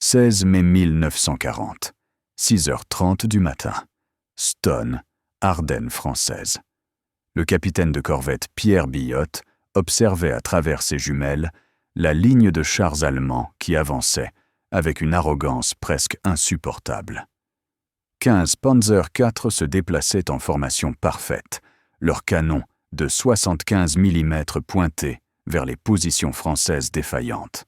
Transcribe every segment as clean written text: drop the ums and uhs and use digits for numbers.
16 mai 1940, 6h30 du matin. Stonne, Ardennes françaises. Le capitaine de corvette Pierre Billotte observait à travers ses jumelles la ligne de chars allemands qui avançaient avec une arrogance presque insupportable. 15 Panzer IV se déplaçaient en formation parfaite, leurs canons de 75 mm pointés vers les positions françaises défaillantes.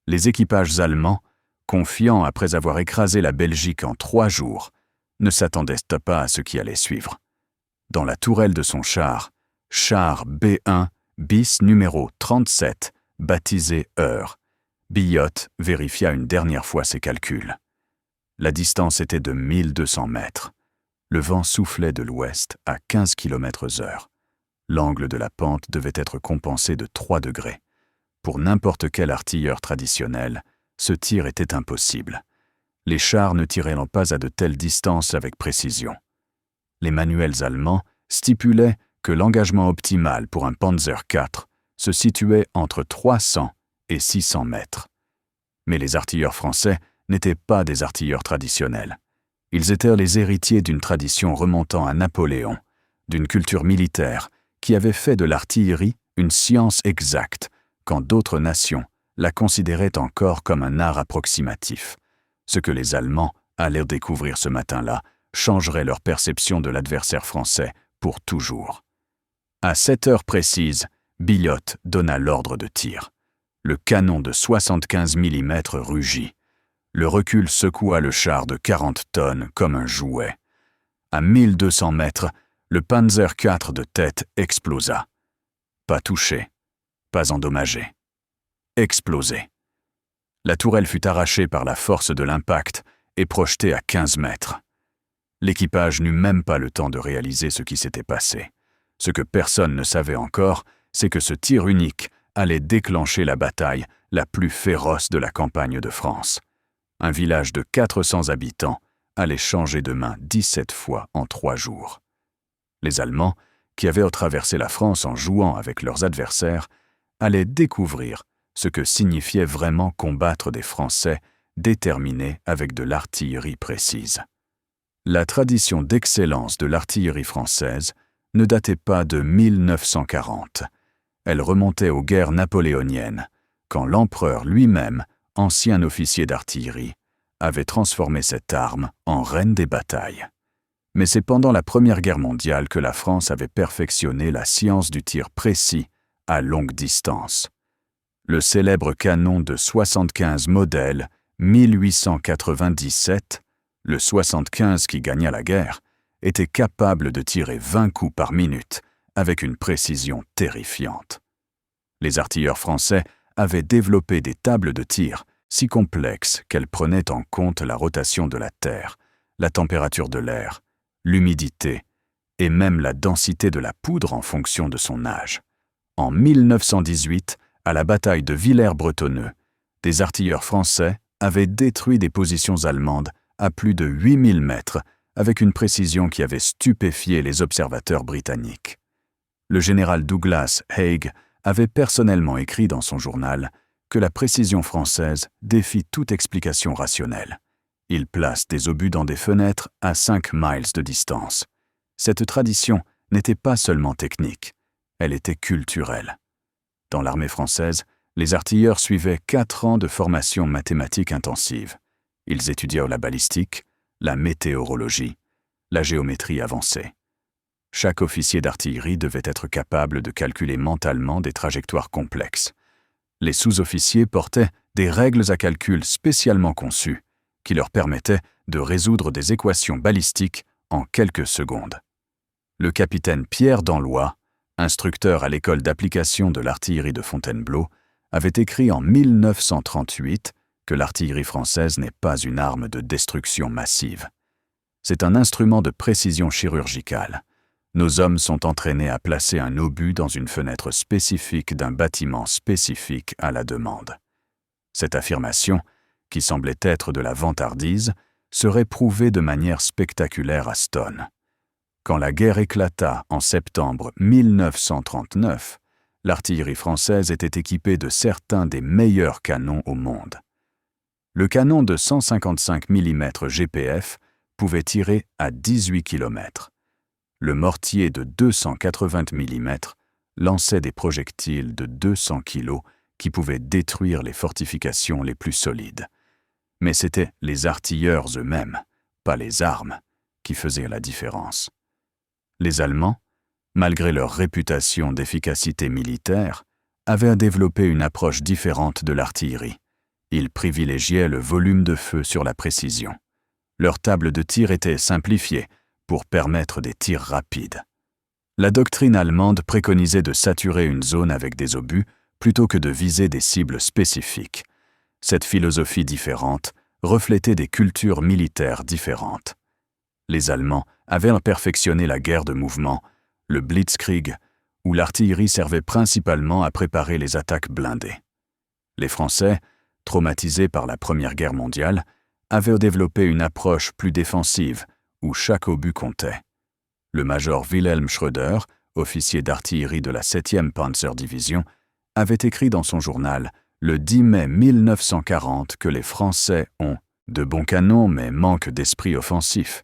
Les équipages allemands, confiants après avoir écrasé la Belgique en 3 jours, ne s'attendaient pas à ce qui allait suivre. Dans la tourelle de son char B1 bis numéro 37, baptisé Heure, Billotte vérifia une dernière fois ses calculs. La distance était de 1200 mètres. Le vent soufflait de l'ouest à 15 km/h. L'angle de la pente devait être compensé de 3 degrés. Pour n'importe quel artilleur traditionnel, ce tir était impossible. Les chars ne tiraient pas à de telles distances avec précision. Les manuels allemands stipulaient que l'engagement optimal pour un Panzer IV se situait entre 300 et 600 mètres. Mais les artilleurs français n'étaient pas des artilleurs traditionnels. Ils étaient les héritiers d'une tradition remontant à Napoléon, d'une culture militaire qui avait fait de l'artillerie une science exacte, quand d'autres nations la considéraient encore comme un art approximatif. Ce que les Allemands allaient découvrir ce matin-là changerait leur perception de l'adversaire français pour toujours. À 7 heures précises, Billotte donna l'ordre de tir. Le canon de 75 mm rugit. Le recul secoua le char de 40 tonnes comme un jouet. À 1200 mètres, le Panzer IV de tête explosa. Pas touché, pas endommagé. Explosé. La tourelle fut arrachée par la force de l'impact et projetée à 15 mètres. L'équipage n'eut même pas le temps de réaliser ce qui s'était passé. Ce que personne ne savait encore, c'est que ce tir unique allait déclencher la bataille la plus féroce de la campagne de France. Un village de 400 habitants allait changer de main 17 fois en 3 jours. Les Allemands, qui avaient traversé la France en jouant avec leurs adversaires, allaient découvrir ce que signifiait vraiment combattre des Français déterminés avec de l'artillerie précise. La tradition d'excellence de l'artillerie française ne datait pas de 1940. Elle remontait aux guerres napoléoniennes, quand l'empereur lui-même, ancien officier d'artillerie, avait transformé cette arme en reine des batailles. Mais c'est pendant la Première Guerre mondiale que la France avait perfectionné la science du tir précis à longue distance. Le célèbre canon de 75 modèle 1897, le 75 qui gagna la guerre, était capable de tirer 20 coups par minute avec une précision terrifiante. Les artilleurs français avaient développé des tables de tir si complexes qu'elles prenaient en compte la rotation de la terre, la température de l'air, l'humidité et même la densité de la poudre en fonction de son âge. En 1918, à la bataille de Villers-Bretonneux, des artilleurs français avaient détruit des positions allemandes à plus de 8000 mètres avec une précision qui avait stupéfié les observateurs britanniques. Le général Douglas Haig avait personnellement écrit dans son journal que la précision française défie toute explication rationnelle. Il place des obus dans des fenêtres à 5 miles de distance. Cette tradition n'était pas seulement technique, elle était culturelle. Dans l'armée française, les artilleurs suivaient 4 ans de formation mathématique intensive. Ils étudièrent la balistique, la météorologie, la géométrie avancée. Chaque officier d'artillerie devait être capable de calculer mentalement des trajectoires complexes. Les sous-officiers portaient des règles à calcul spécialement conçues qui leur permettaient de résoudre des équations balistiques en quelques secondes. Le capitaine Pierre Danlois, instructeur à l'école d'application de l'artillerie de Fontainebleau, avait écrit en 1938 que l'artillerie française n'est pas une arme de destruction massive. C'est un instrument de précision chirurgicale. Nos hommes sont entraînés à placer un obus dans une fenêtre spécifique d'un bâtiment spécifique à la demande. Cette affirmation, qui semblait être de la vantardise, serait prouvée de manière spectaculaire à Stonne. Quand la guerre éclata en septembre 1939, l'artillerie française était équipée de certains des meilleurs canons au monde. Le canon de 155 mm GPF pouvait tirer à 18 km. Le mortier de 280 mm lançait des projectiles de 200 kg qui pouvaient détruire les fortifications les plus solides. Mais c'étaient les artilleurs eux-mêmes, pas les armes, qui faisaient la différence. Les Allemands, malgré leur réputation d'efficacité militaire, avaient développé une approche différente de l'artillerie. Ils privilégiaient le volume de feu sur la précision. Leur table de tir était simplifiée pour permettre des tirs rapides. La doctrine allemande préconisait de saturer une zone avec des obus plutôt que de viser des cibles spécifiques. Cette philosophie différente reflétait des cultures militaires différentes. Les Allemands avaient perfectionné la guerre de mouvement, le Blitzkrieg, où l'artillerie servait principalement à préparer les attaques blindées. Les Français, traumatisés par la Première Guerre mondiale, avaient développé une approche plus défensive, où chaque obus comptait. Le major Wilhelm Schröder, officier d'artillerie de la 7e Panzerdivision, avait écrit dans son journal le 10 mai 1940 que les Français ont de bons canons mais manquent d'esprit offensif.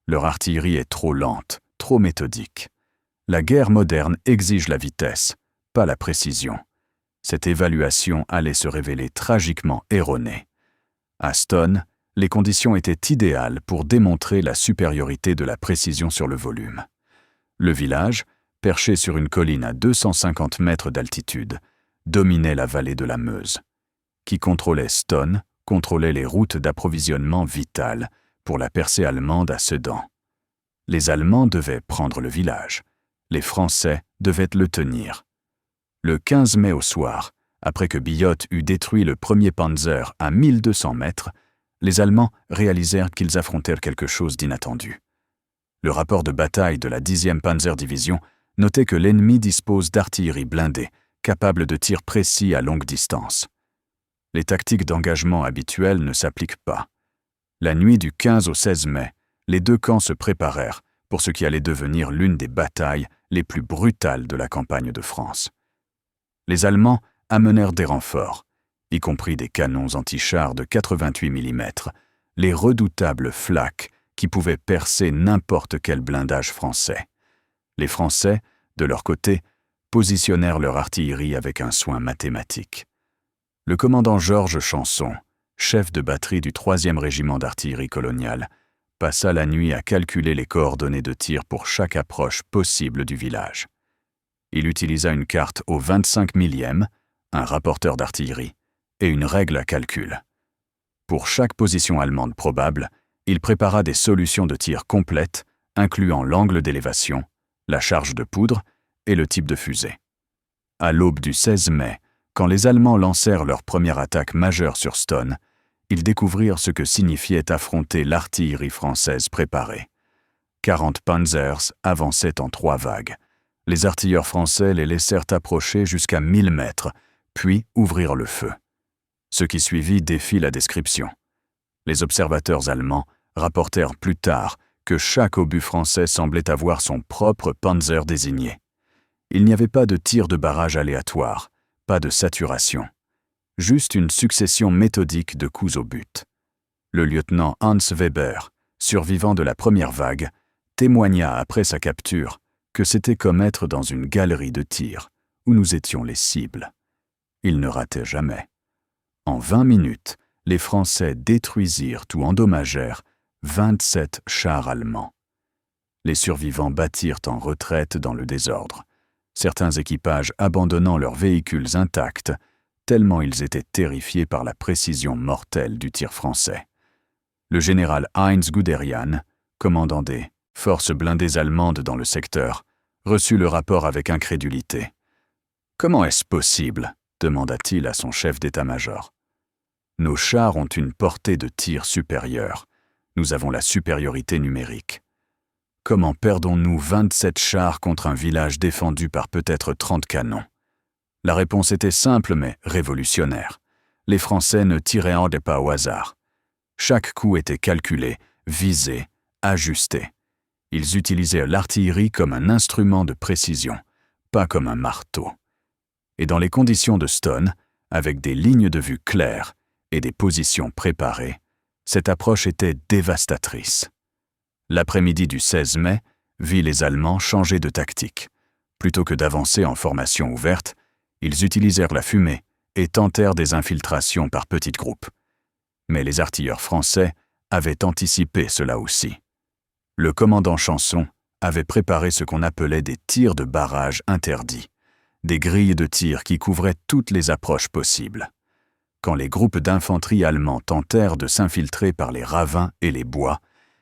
Leur artillerie est trop lente, trop méthodique. La guerre moderne exige la vitesse, pas la précision. Cette évaluation allait se révéler tragiquement erronée. À Stonne, les conditions étaient idéales pour démontrer la supériorité de la précision sur le volume. Le village, perché sur une colline à 250 mètres d'altitude, dominait la vallée de la Meuse. Qui contrôlait Stonne contrôlait les routes d'approvisionnement vitales pour la percée allemande à Sedan. Les Allemands devaient prendre le village. Les Français devaient le tenir. Le 15 mai au soir, après que Biot eut détruit le premier Panzer à 1200 mètres, les Allemands réalisèrent qu'ils affrontèrent quelque chose d'inattendu. Le rapport de bataille de la 10e Panzerdivision notait que l'ennemi dispose d'artillerie blindée, capable de tirs précis à longue distance. Les tactiques d'engagement habituelles ne s'appliquent pas. La nuit du 15 au 16 mai, les deux camps se préparèrent pour ce qui allait devenir l'une des batailles les plus brutales de la campagne de France. Les Allemands amenèrent des renforts, y compris des canons anti-chars de 88 mm, les redoutables Flak qui pouvaient percer n'importe quel blindage français. Les Français, de leur côté, positionnèrent leur artillerie avec un soin mathématique. Le commandant Georges Chanson, chef de batterie du 3e régiment d'artillerie coloniale, passa la nuit à calculer les coordonnées de tir pour chaque approche possible du village. Il utilisa une carte au 25 millième, un rapporteur d'artillerie, et une règle à calcul. Pour chaque position allemande probable, il prépara des solutions de tir complètes, incluant l'angle d'élévation, la charge de poudre et le type de fusée. À l'aube du 16 mai, quand les Allemands lancèrent leur première attaque majeure sur Stonne, ils découvrirent ce que signifiait affronter l'artillerie française préparée. 40 Panzers avançaient en 3 vagues. Les artilleurs français les laissèrent approcher jusqu'à 1000 mètres, puis ouvrirent le feu. Ce qui suivit défie la description. Les observateurs allemands rapportèrent plus tard que chaque obus français semblait avoir son propre Panzer désigné. Il n'y avait pas de tir de barrage aléatoire, pas de saturation. Juste une succession méthodique de coups au but. Le lieutenant Hans Weber, survivant de la première vague, témoigna après sa capture que c'était comme être dans une galerie de tir, où nous étions les cibles. Il ne ratait jamais. En 20 minutes, les Français détruisirent ou endommagèrent 27 chars allemands. Les survivants battirent en retraite dans le désordre, certains équipages abandonnant leurs véhicules intacts, tellement ils étaient terrifiés par la précision mortelle du tir français. Le général Heinz Guderian, commandant des forces blindées allemandes dans le secteur, reçut le rapport avec incrédulité. « Comment est-ce possible ?» demanda-t-il à son chef d'état-major. « Nos chars ont une portée de tir supérieure. Nous avons la supériorité numérique. Comment perdons-nous 27 chars contre un village défendu par peut-être 30 canons ?» La réponse était simple mais révolutionnaire. Les Français ne tiraient pas au hasard. Chaque coup était calculé, visé, ajusté. Ils utilisaient l'artillerie comme un instrument de précision, pas comme un marteau. Et dans les conditions de Stonne, avec des lignes de vue claires, et des positions préparées, cette approche était dévastatrice. L'après-midi du 16 mai vit les Allemands changer de tactique. Plutôt que d'avancer en formation ouverte, ils utilisèrent la fumée et tentèrent des infiltrations par petits groupes. Mais les artilleurs français avaient anticipé cela aussi. Le commandant Chanson avait préparé ce qu'on appelait des tirs de barrage interdits, des grilles de tir qui couvraient toutes les approches possibles. Quand les groupes d'infanterie allemands tentèrent de s'infiltrer par les ravins et les bois,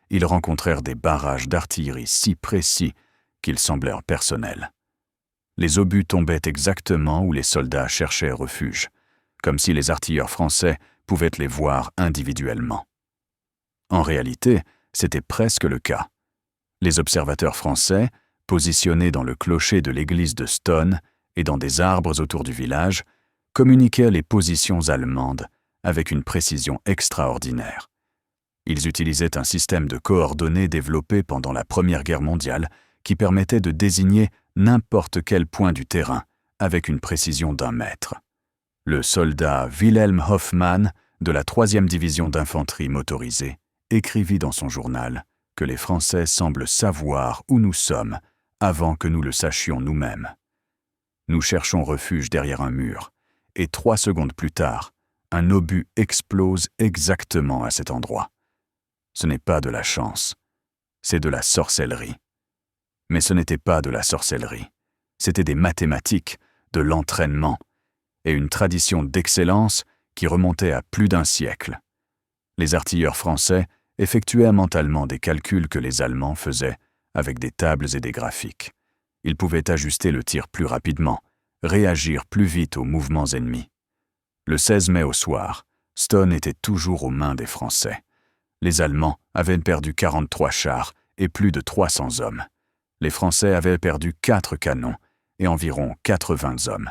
ils rencontrèrent des barrages d'artillerie si précis qu'ils semblèrent personnels. Les obus tombaient exactement où les soldats cherchaient refuge, comme si les artilleurs français pouvaient les voir individuellement. En réalité, c'était presque le cas. Les observateurs français, positionnés dans le clocher de l'église de Stonne et dans des arbres autour du village, communiquaient les positions allemandes avec une précision extraordinaire. Ils utilisaient un système de coordonnées développé pendant la Première Guerre mondiale qui permettait de désigner n'importe quel point du terrain avec une précision d'1 mètre. Le soldat Wilhelm Hoffmann de la 3e division d'infanterie motorisée écrivit dans son journal que les Français semblent savoir où nous sommes avant que nous le sachions nous-mêmes. Nous cherchons refuge derrière un mur, et 3 secondes plus tard, un obus explose exactement à cet endroit. Ce n'est pas de la chance, c'est de la sorcellerie. Mais ce n'était pas de la sorcellerie, c'était des mathématiques, de l'entraînement, et une tradition d'excellence qui remontait à plus d'1 siècle. Les artilleurs français effectuaient mentalement des calculs que les Allemands faisaient avec des tables et des graphiques. Ils pouvaient ajuster le tir plus rapidement, réagir plus vite aux mouvements ennemis. Le 16 mai au soir, Stonne était toujours aux mains des Français. Les Allemands avaient perdu 43 chars et plus de 300 hommes. Les Français avaient perdu 4 canons et environ 80 hommes.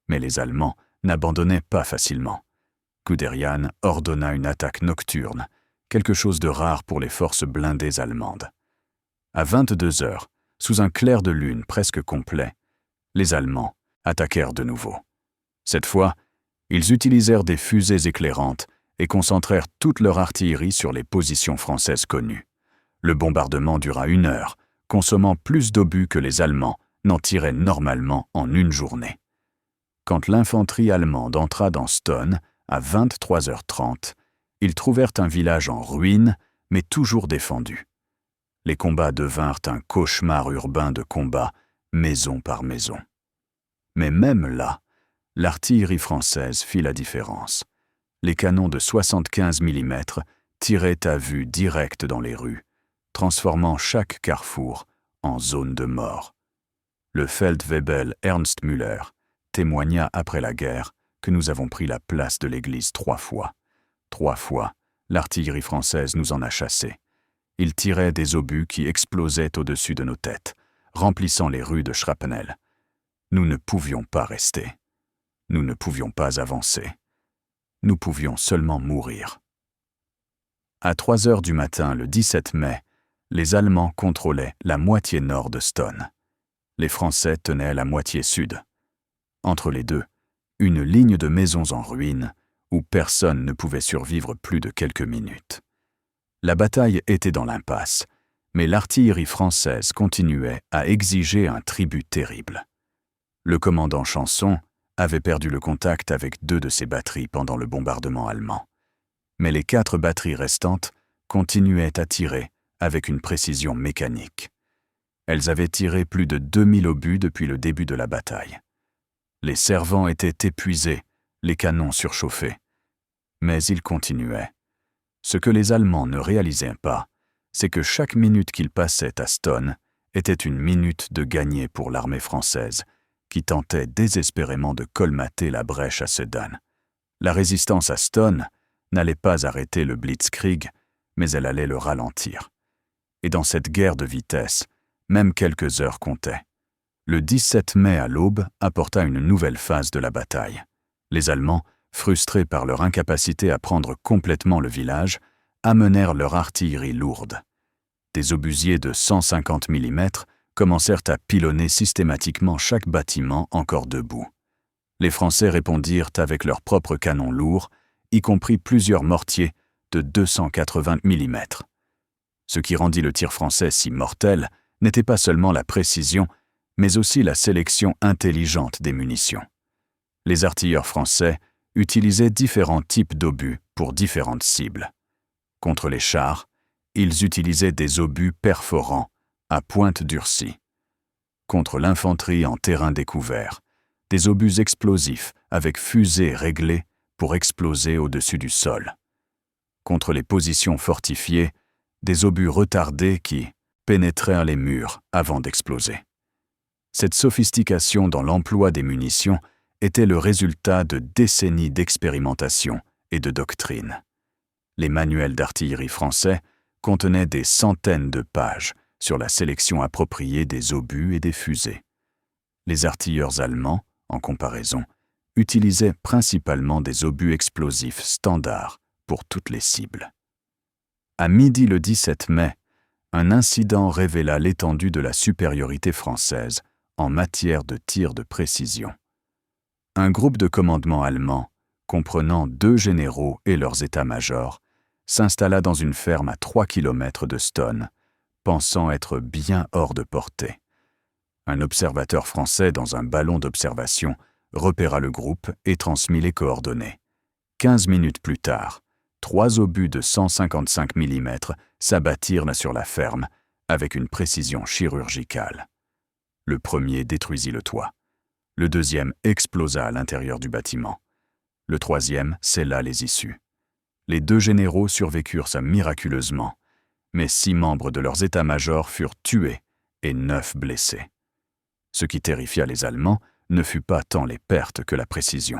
Mais les Allemands n'abandonnaient pas facilement. Guderian ordonna une attaque nocturne, quelque chose de rare pour les forces blindées allemandes. À 22 heures, sous un clair de lune presque complet, les Allemands attaquèrent de nouveau. Cette fois, ils utilisèrent des fusées éclairantes et concentrèrent toute leur artillerie sur les positions françaises connues. Le bombardement dura 1 heure, consommant plus d'obus que les Allemands n'en tiraient normalement en 1 journée. Quand l'infanterie allemande entra dans Stonne, à 23h30, ils trouvèrent un village en ruine, mais toujours défendu. Les combats devinrent un cauchemar urbain de combat, maison par maison. Mais même là, l'artillerie française fit la différence. Les canons de 75 mm tiraient à vue directe dans les rues, transformant chaque carrefour en zone de mort. Le Feldwebel Ernst Müller témoigna après la guerre que nous avons pris la place de l'église 3 fois. 3 fois, l'artillerie française nous en a chassés. Ils tiraient des obus qui explosaient au-dessus de nos têtes, remplissant les rues de shrapnel. Nous ne pouvions pas rester. Nous ne pouvions pas avancer. Nous pouvions seulement mourir. À 3 heures du matin, le 17 mai, les Allemands contrôlaient la moitié nord de Stonne. Les Français tenaient la moitié sud. Entre les deux, une ligne de maisons en ruine où personne ne pouvait survivre plus de quelques minutes. La bataille était dans l'impasse, mais l'artillerie française continuait à exiger un tribut terrible. Le commandant Chanson avait perdu le contact avec 2 de ses batteries pendant le bombardement allemand. Mais les 4 batteries restantes continuaient à tirer avec une précision mécanique. Elles avaient tiré plus de 2000 obus depuis le début de la bataille. Les servants étaient épuisés, les canons surchauffés. Mais ils continuaient. Ce que les Allemands ne réalisaient pas, c'est que chaque minute qu'ils passaient à Stonne était une minute de gagner pour l'armée française, qui tentait désespérément de colmater la brèche à Sedan. La résistance à Stonne n'allait pas arrêter le blitzkrieg, mais elle allait le ralentir. Et dans cette guerre de vitesse, même quelques heures comptaient. Le 17 mai à l'aube apporta une nouvelle phase de la bataille. Les Allemands, frustrés par leur incapacité à prendre complètement le village, amenèrent leur artillerie lourde. Des obusiers de 150 mm commencèrent à pilonner systématiquement chaque bâtiment encore debout. Les Français répondirent avec leurs propres canons lourds y compris plusieurs mortiers de 280 mm. Ce qui rendit le tir français si mortel n'était pas seulement la précision, mais aussi la sélection intelligente des munitions. Les artilleurs français utilisaient différents types d'obus pour différentes cibles. Contre les chars, ils utilisaient des obus perforants à pointe durcie. Contre l'infanterie en terrain découvert, des obus explosifs avec fusées réglées pour exploser au-dessus du sol. Contre les positions fortifiées, des obus retardés qui pénétrèrent les murs avant d'exploser. Cette sophistication dans l'emploi des munitions était le résultat de décennies d'expérimentation et de doctrine. Les manuels d'artillerie français contenaient des centaines de pages sur la sélection appropriée des obus et des fusées. Les artilleurs allemands, en comparaison, utilisaient principalement des obus explosifs standards pour toutes les cibles. À midi le 17 mai, un incident révéla l'étendue de la supériorité française en matière de tir de précision. Un groupe de commandement allemand, comprenant 2 généraux et leurs états-majors, s'installa dans une ferme à 3 km de Stonne, pensant être bien hors de portée. Un observateur français dans un ballon d'observation repéra le groupe et transmit les coordonnées. 15 minutes plus tard, 3 obus de 155 mm s'abattirent sur la ferme avec une précision chirurgicale. Le premier détruisit le toit. Le deuxième explosa à l'intérieur du bâtiment. Le troisième scella les issues. Les 2 généraux survécurent miraculeusement, mais 6 membres de leurs états-majors furent tués et 9 blessés. Ce qui terrifia les Allemands ne fut pas tant les pertes que la précision.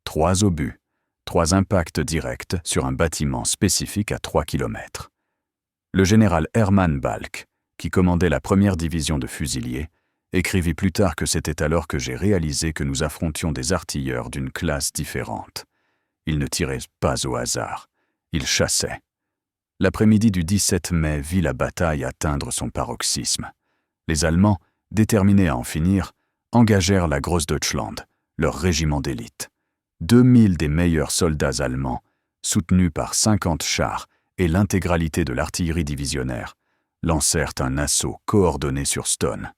3 obus, 3 impacts directs sur un bâtiment spécifique à 3 km. Le général Hermann Balck, qui commandait la 1re division de fusiliers, écrivit plus tard que c'était alors que j'ai réalisé que nous affrontions des artilleurs d'une classe différente. Ils ne tiraient pas au hasard, ils chassaient. L'après-midi du 17 mai vit la bataille atteindre son paroxysme. Les Allemands, déterminés à en finir, engagèrent la Großdeutschland, leur régiment d'élite. 2000 des meilleurs soldats allemands, soutenus par 50 chars et l'intégralité de l'artillerie divisionnaire, lancèrent un assaut coordonné sur Stonne.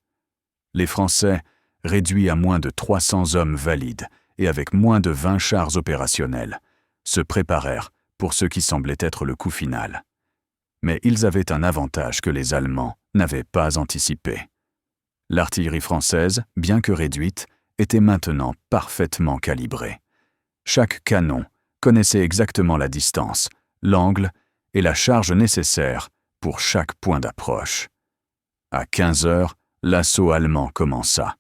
Les Français, réduits à moins de 300 hommes valides et avec moins de 20 chars opérationnels, se préparèrent pour ce qui semblait être le coup final. Mais ils avaient un avantage que les Allemands n'avaient pas anticipé. L'artillerie française, bien que réduite, était maintenant parfaitement calibrée. Chaque canon connaissait exactement la distance, l'angle et la charge nécessaire pour chaque point d'approche. À 15 heures, l'assaut allemand commença.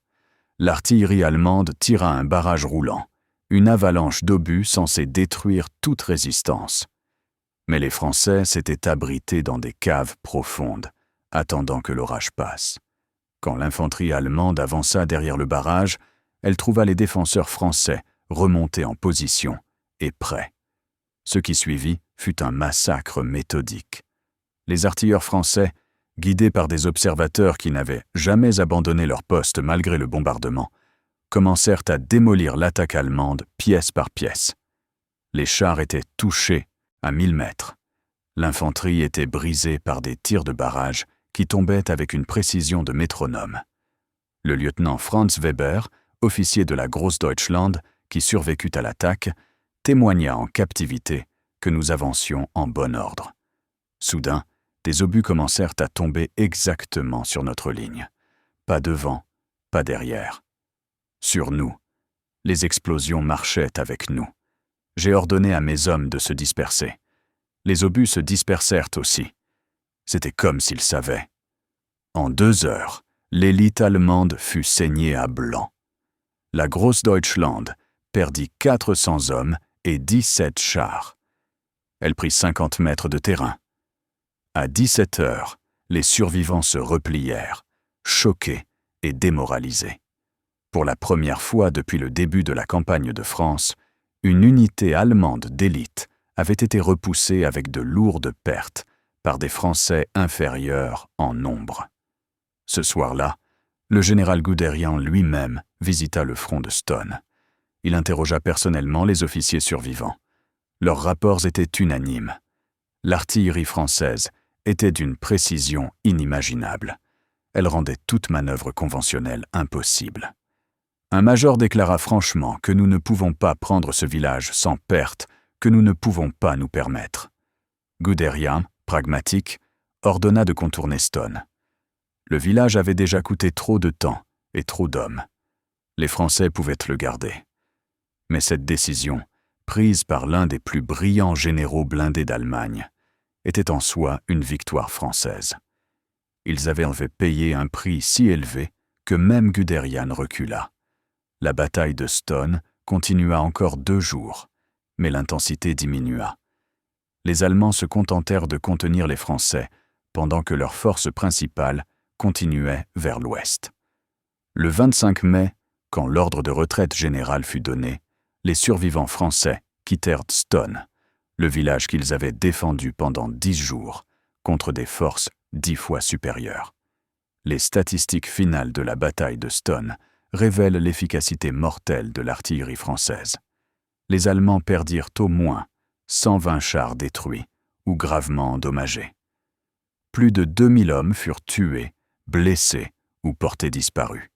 L'artillerie allemande tira un barrage roulant, une avalanche d'obus censée détruire toute résistance. Mais les Français s'étaient abrités dans des caves profondes, attendant que l'orage passe. Quand l'infanterie allemande avança derrière le barrage, elle trouva les défenseurs français remontés en position et prêts. Ce qui suivit fut un massacre méthodique. Les artilleurs français, guidés par des observateurs qui n'avaient jamais abandonné leur poste malgré le bombardement, commencèrent à démolir l'attaque allemande pièce par pièce. Les chars étaient touchés à 1000 mètres. L'infanterie était brisée par des tirs de barrage qui tombaient avec une précision de métronome. Le lieutenant Franz Weber, officier de la Großdeutschland, qui survécut à l'attaque, témoigna en captivité que nous avancions en bon ordre. Soudain, des obus commencèrent à tomber exactement sur notre ligne. Pas devant, pas derrière. Sur nous. Les explosions marchaient avec nous. J'ai ordonné à mes hommes de se disperser. Les obus se dispersèrent aussi. C'était comme s'ils savaient. En 2 heures, l'élite allemande fut saignée à blanc. La Großdeutschland perdit 400 hommes et 17 chars. Elle prit 50 mètres de terrain. À 17 heures, les survivants se replièrent, choqués et démoralisés. Pour la première fois depuis le début de la campagne de France, une unité allemande d'élite avait été repoussée avec de lourdes pertes par des Français inférieurs en nombre. Ce soir-là, le général Guderian lui-même visita le front de Stonne. Il interrogea personnellement les officiers survivants. Leurs rapports étaient unanimes. L'artillerie française était d'une précision inimaginable. Elle rendait toute manœuvre conventionnelle impossible. Un major déclara franchement que nous ne pouvons pas prendre ce village sans perte, que nous ne pouvons pas nous permettre. Guderian, pragmatique, ordonna de contourner Stonne. Le village avait déjà coûté trop de temps et trop d'hommes. Les Français pouvaient le garder. Mais cette décision, prise par l'un des plus brillants généraux blindés d'Allemagne, était en soi une victoire française. Ils avaient payé un prix si élevé que même Guderian recula. La bataille de Stonne continua encore 2 jours, mais l'intensité diminua. Les Allemands se contentèrent de contenir les Français, pendant que leur force principale continuait vers l'ouest. Le 25 mai, quand l'ordre de retraite générale fut donné, les survivants français quittèrent Stonne, le village qu'ils avaient défendu pendant 10 jours, contre des forces 10 fois supérieures. Les statistiques finales de la bataille de Stonne révèlent l'efficacité mortelle de l'artillerie française. Les Allemands perdirent au moins 120 chars détruits ou gravement endommagés. Plus de 2000 hommes furent tués, blessés ou portés disparus.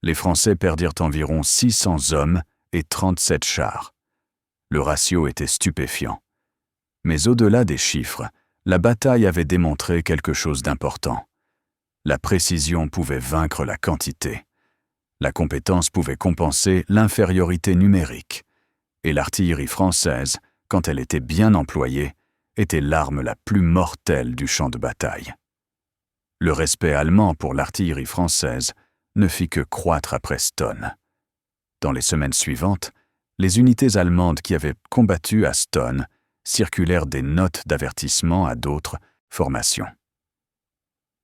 Les Français perdirent environ 600 hommes et 37 chars. Le ratio était stupéfiant. Mais au-delà des chiffres, la bataille avait démontré quelque chose d'important. La précision pouvait vaincre la quantité. La compétence pouvait compenser l'infériorité numérique. Et l'artillerie française, quand elle était bien employée, était l'arme la plus mortelle du champ de bataille. Le respect allemand pour l'artillerie française ne fit que croître après Stonne. Dans les semaines suivantes, les unités allemandes qui avaient combattu à Stonne circulèrent des notes d'avertissement à d'autres formations.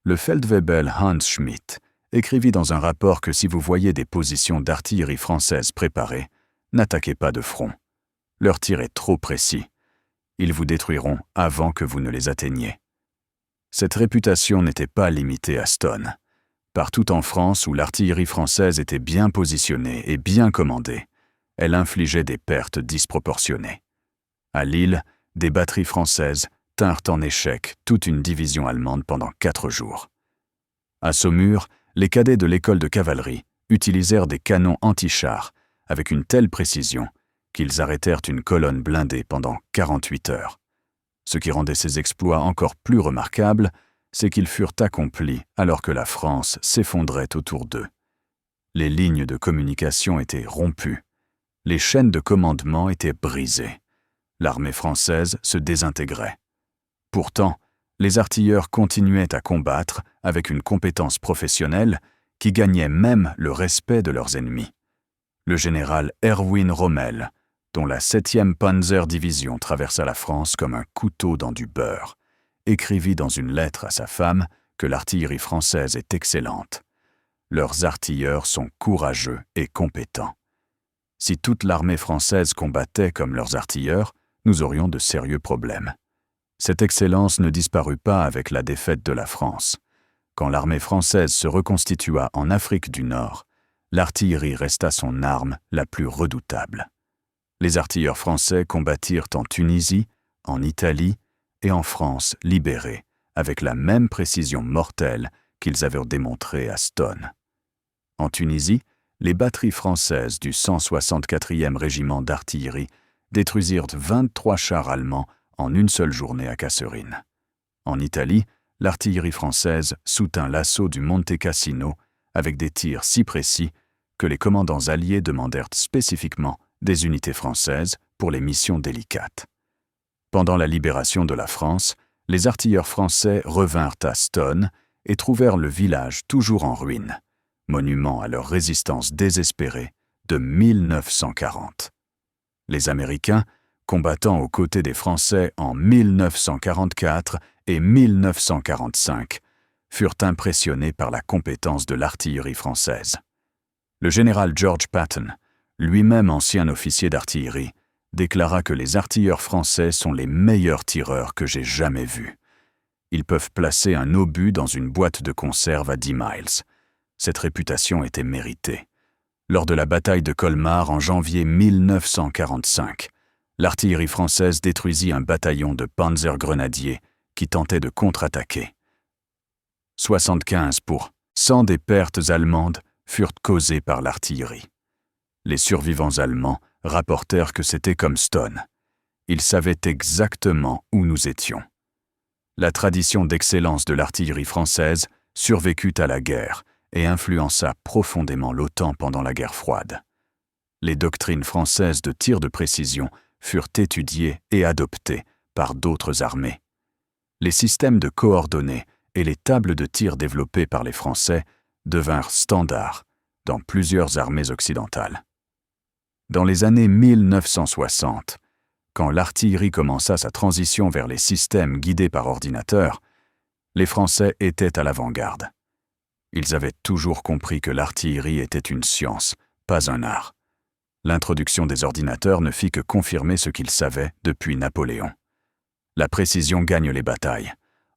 Le Feldwebel Hans Schmidt écrivit dans un rapport que si vous voyez des positions d'artillerie française préparées, n'attaquez pas de front. Leur tir est trop précis. Ils vous détruiront avant que vous ne les atteigniez. Cette réputation n'était pas limitée à Stonne. Partout en France où l'artillerie française était bien positionnée et bien commandée, elle infligeait des pertes disproportionnées. À Lille, des batteries françaises tinrent en échec toute une division allemande pendant 4 jours. À Saumur, les cadets de l'école de cavalerie utilisèrent des canons anti-chars avec une telle précision qu'ils arrêtèrent une colonne blindée pendant 48 heures. Ce qui rendait ces exploits encore plus remarquables, c'est qu'ils furent accomplis alors que la France s'effondrait autour d'eux. Les lignes de communication étaient rompues. Les chaînes de commandement étaient brisées. L'armée française se désintégrait. Pourtant, les artilleurs continuaient à combattre avec une compétence professionnelle qui gagnait même le respect de leurs ennemis. Le général Erwin Rommel, dont la 7e Panzer-Division traversa la France comme un couteau dans du beurre, écrivit dans une lettre à sa femme que l'artillerie française est excellente. Leurs artilleurs sont courageux et compétents. Si toute l'armée française combattait comme leurs artilleurs, nous aurions de sérieux problèmes. Cette excellence ne disparut pas avec la défaite de la France. Quand l'armée française se reconstitua en Afrique du Nord, l'artillerie resta son arme la plus redoutable. Les artilleurs français combattirent en Tunisie, en Italie et en France libérée, avec la même précision mortelle qu'ils avaient démontrée à Stonne. En Tunisie, les batteries françaises du 164e régiment d'artillerie détruisirent 23 chars allemands en une seule journée à Kasserine. En Italie, l'artillerie française soutint l'assaut du Monte Cassino avec des tirs si précis que les commandants alliés demandèrent spécifiquement des unités françaises pour les missions délicates. Pendant la libération de la France, les artilleurs français revinrent à Stonne et trouvèrent le village toujours en ruine, monument à leur résistance désespérée de 1940. Les Américains, combattant aux côtés des Français en 1944 et 1945, furent impressionnés par la compétence de l'artillerie française. Le général George Patton, lui-même ancien officier d'artillerie, déclara que les artilleurs français sont les meilleurs tireurs que j'ai jamais vus. Ils peuvent placer un obus dans une boîte de conserve à 10 miles. Cette réputation était méritée. Lors de la bataille de Colmar en janvier 1945, L'artillerie française détruisit un bataillon de panzergrenadiers qui tentait de contre-attaquer. 75% des pertes allemandes furent causées par l'artillerie. Les survivants allemands rapportèrent que c'était comme Stone. Ils savaient exactement où nous étions. La tradition d'excellence de l'artillerie française survécut à la guerre et influença profondément l'OTAN pendant la guerre froide. Les doctrines françaises de tir de précision furent étudiées et adoptées par d'autres armées. Les systèmes de coordonnées et les tables de tir développées par les Français devinrent standards dans plusieurs armées occidentales. Dans les années 1960, quand l'artillerie commença sa transition vers les systèmes guidés par ordinateur, les Français étaient à l'avant-garde. Ils avaient toujours compris que l'artillerie était une science, pas un art. L'introduction des ordinateurs ne fit que confirmer ce qu'ils savaient depuis Napoléon. La précision gagne les batailles.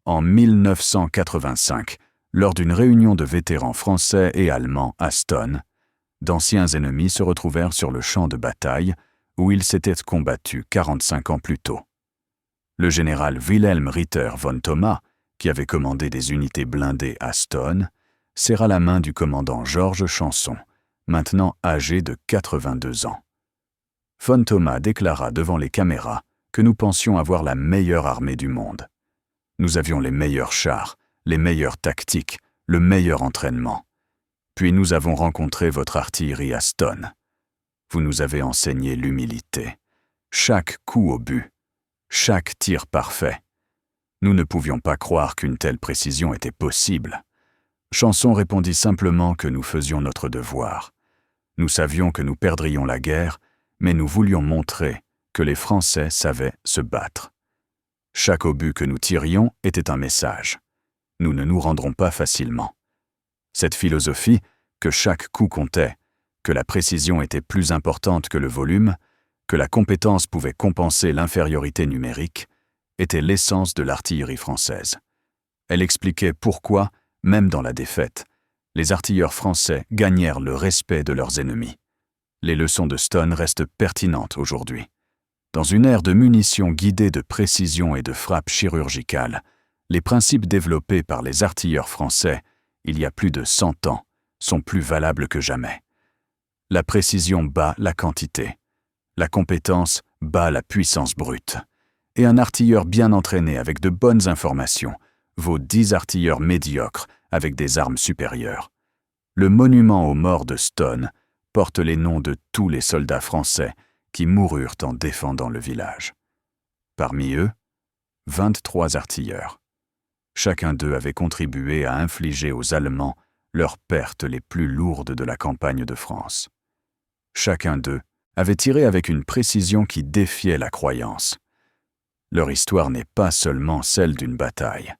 En 1985, lors d'une réunion de vétérans français et allemands à Stone, d'anciens ennemis se retrouvèrent sur le champ de bataille où ils s'étaient combattus 45 ans plus tôt. Le général Wilhelm Ritter von Thoma, qui avait commandé des unités blindées à Stone, serra la main du commandant Georges Chanson, maintenant âgé de 82 ans. Von Thoma déclara devant les caméras que nous pensions avoir la meilleure armée du monde. Nous avions les meilleurs chars, les meilleures tactiques, le meilleur entraînement. Puis nous avons rencontré votre artillerie à Stone. Vous nous avez enseigné l'humilité. Chaque coup au but, chaque tir parfait. Nous ne pouvions pas croire qu'une telle précision était possible. Chanson répondit simplement que nous faisions notre devoir. Nous savions que nous perdrions la guerre, mais nous voulions montrer que les Français savaient se battre. Chaque obus que nous tirions était un message. Nous ne nous rendrons pas facilement. Cette philosophie, que chaque coup comptait, que la précision était plus importante que le volume, que la compétence pouvait compenser l'infériorité numérique, était l'essence de l'artillerie française. Elle expliquait pourquoi, même dans la défaite, les artilleurs français gagnèrent le respect de leurs ennemis. Les leçons de Stone restent pertinentes aujourd'hui. Dans une ère de munitions guidées de précision et de frappe chirurgicale, les principes développés par les artilleurs français, il y a plus de 100 ans, sont plus valables que jamais. La précision bat la quantité. La compétence bat la puissance brute. Et un artilleur bien entraîné avec de bonnes informations vaut 10 artilleurs médiocres avec des armes supérieures. Le monument aux morts de Stone porte les noms de tous les soldats français qui moururent en défendant le village. Parmi eux, 23 artilleurs. Chacun d'eux avait contribué à infliger aux Allemands leurs pertes les plus lourdes de la campagne de France. Chacun d'eux avait tiré avec une précision qui défiait la croyance. Leur histoire n'est pas seulement celle d'une bataille.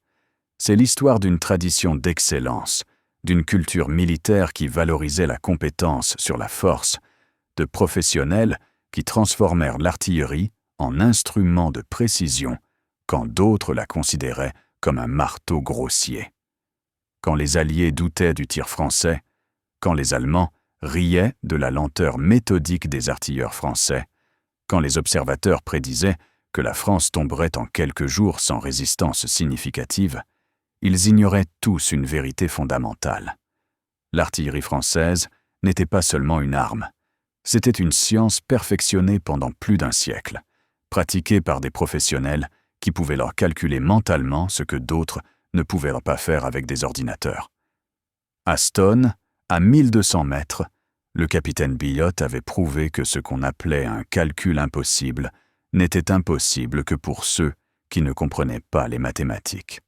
C'est l'histoire d'une tradition d'excellence, d'une culture militaire qui valorisait la compétence sur la force, de professionnels qui transformèrent l'artillerie en instrument de précision quand d'autres la considéraient comme un marteau grossier. Quand les Alliés doutaient du tir français, quand les Allemands riaient de la lenteur méthodique des artilleurs français, quand les observateurs prédisaient que la France tomberait en quelques jours sans résistance significative, ils ignoraient tous une vérité fondamentale. L'artillerie française n'était pas seulement une arme, c'était une science perfectionnée pendant plus d'un siècle, pratiquée par des professionnels qui pouvaient leur calculer mentalement ce que d'autres ne pouvaient pas faire avec des ordinateurs. À Stone, à 1200 mètres, le capitaine Billot avait prouvé que ce qu'on appelait un calcul impossible n'était impossible que pour ceux qui ne comprenaient pas les mathématiques.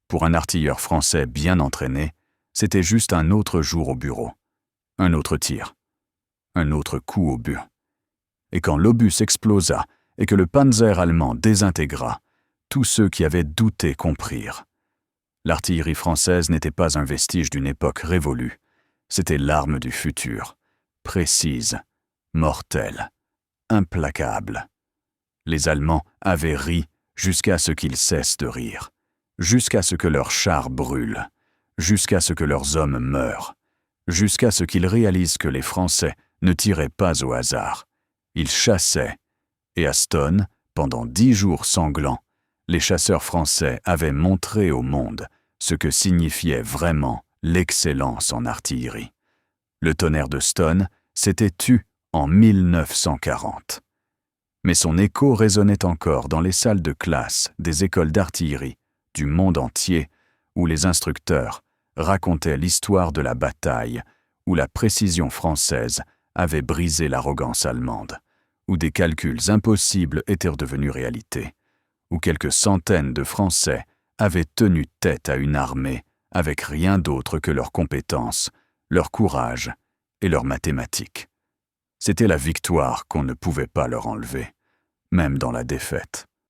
Pour un artilleur français bien entraîné, c'était juste un autre jour au bureau, un autre tir, un autre coup au but. Et quand l'obus explosa et que le panzer allemand désintégra, tous ceux qui avaient douté comprirent. L'artillerie française n'était pas un vestige d'une époque révolue, c'était l'arme du futur, précise, mortelle, implacable. Les Allemands avaient ri jusqu'à ce qu'ils cessent de rire, jusqu'à ce que leurs chars brûlent, jusqu'à ce que leurs hommes meurent, jusqu'à ce qu'ils réalisent que les Français ne tiraient pas au hasard. Ils chassaient, Et à Stonne, pendant 10 jours sanglants, les chasseurs français avaient montré au monde ce que signifiait vraiment l'excellence en artillerie. Le tonnerre de Stonne s'était tu en 1940. Mais son écho résonnait encore dans les salles de classe des écoles d'artillerie du monde entier, où les instructeurs racontaient l'histoire de la bataille, où la précision française avait brisé l'arrogance allemande, où des calculs impossibles étaient devenus réalité, où quelques centaines de Français avaient tenu tête à une armée avec rien d'autre que leurs compétences, leur courage et leurs mathématiques. C'était la victoire qu'on ne pouvait pas leur enlever, même dans la défaite.